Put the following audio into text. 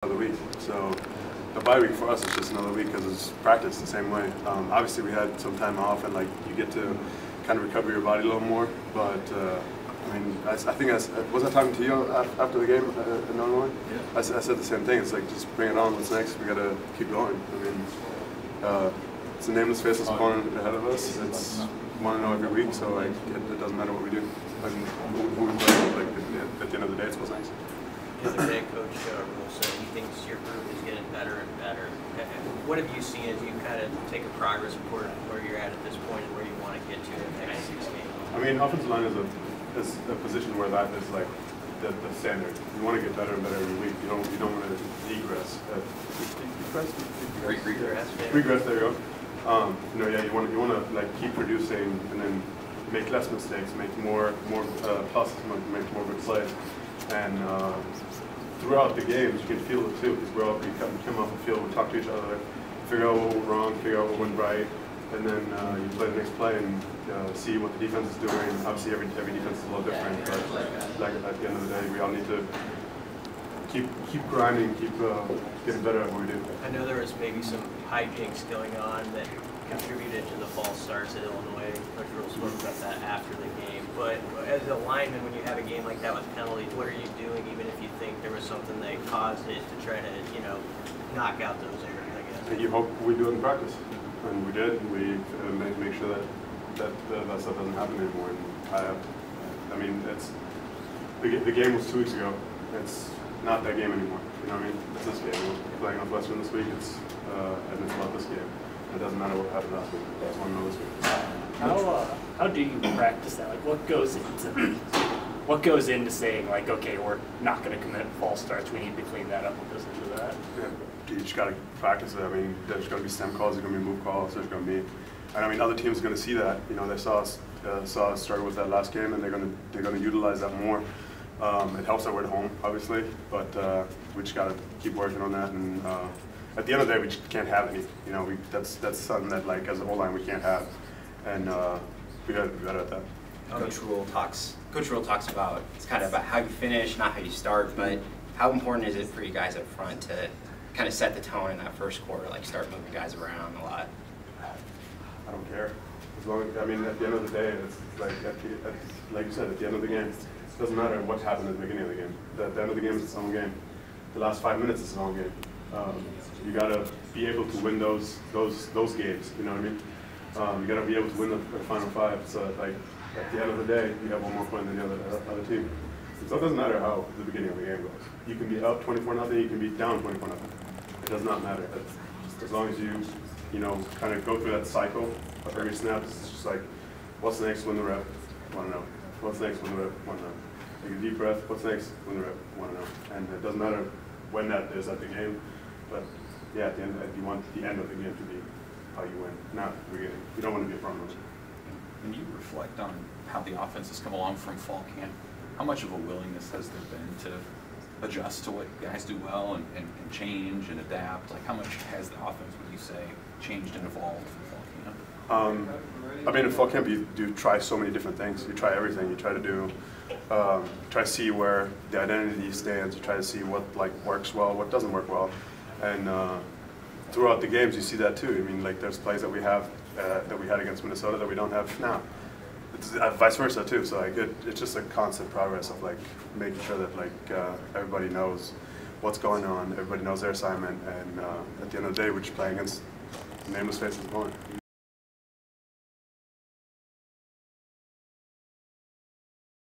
Another week. So the bye week for us is just another week because it's practice the same way. Obviously we had some time off and like you get to kind of recover your body a little more. But I mean, I think was I talking to you after the game in Illinois? Yeah. I said the same thing. It's like just bring it on. What's next? We gotta keep going. I mean, it's a nameless, faceless opponent ahead of us. It's want to know every week. So like it doesn't matter what we do. Like who we play. Like at the end of the day, it's what's next. As a head coach, Wilson, he thinks your group is getting better and better. What have you seen as you kind of take a progress report of where you're at this point and where you want to get to in the next 6 games? I mean, offensive line is a position where that is like the standard. You want to get better and better every week. You don't want to regress. Regress. There you go. You want to like keep producing and then make less mistakes, make more passes, make more good plays. And throughout the games, you can feel it too, because we come off the field, we talk to each other, figure out what went wrong, figure out what went right, and then you play the next play and see what the defense is doing. Obviously, every defense is a little different, but like at the end of the day, we all need to keep grinding, keep getting better at what we do. I know there was maybe some hijinks going on that contributed to the false starts at Illinois. Coach Rule spoke about that after the game. But as a lineman, when you have a game like that with penalties, what are you doing, even if you think there was something that caused it, to try to, knock out those errors, I guess? You hope we do it in practice, and we did. We make sure that stuff doesn't happen anymore. And I mean, the game was 2 weeks ago. It's not that game anymore. You know what I mean? It's this game. We're playing Northwestern this week. And it's not this game. It doesn't matter what happened last week. I just want to know this week. How do you practice that? Like, what goes into saying, like, okay, we're not going to commit false starts. We need to clean that up. What goes into that? Yeah, you just got to practice it. I mean, there's going to be stem calls. There's going to be move calls. There's going to be, and I mean, other teams are going to see that. They saw us struggle with that last game, and they're going to utilize that more. It helps that we're at home, obviously, but we just got to keep working on that. And at the end of the day, we just can't have any. That's something that, like, as an O-line, we can't have, and we got to be better at that. Coach Rule talks about, it's kind of about how you finish, not how you start, but how important is it for you guys up front to kind of set the tone in that first quarter, like start moving guys around a lot? I don't care. As long as, I mean, at the end of the day, it's like, like you said, at the end of the game, it doesn't matter what happened at the beginning of the game. At the end of the game, it's its own game. The last 5 minutes is its own game. You got to be able to win those games. You know what I mean? You got to be able to win the final 5. So like at the end of the day, you have one more point than the other team. So it doesn't matter how the beginning of the game goes. You can be up 24-0. You can be down 24-0. It does not matter. As long as you kind of go through that cycle of every snap. It's just like, what's next? Win the rep. Want to know. What's next? Win the rep. Want to know. Take a deep breath. What's next? Win the rep. Want to know. And it doesn't matter when that is at the game, but yeah, at the end, you want the end of the game to be how you win, not the beginning. You don't want to be a front runner. When you reflect on how the offense has come along from fall camp, how much of a willingness has there been to adjust to what guys do well and change and adapt? Like, how much has the offense, would you say, changed and evolved from fall camp? I mean, in fall camp, you do try so many different things. You try everything. You try to do, try to see where the identity stands. You try to see what works well, what doesn't work well, and throughout the games, you see that too. I mean, like there's plays that we have that we had against Minnesota that we don't have now. It's vice versa too. So like it's just a constant progress of like making sure that like everybody knows what's going on, everybody knows their assignment, and at the end of the day, we're just playing against nameless faces opponent.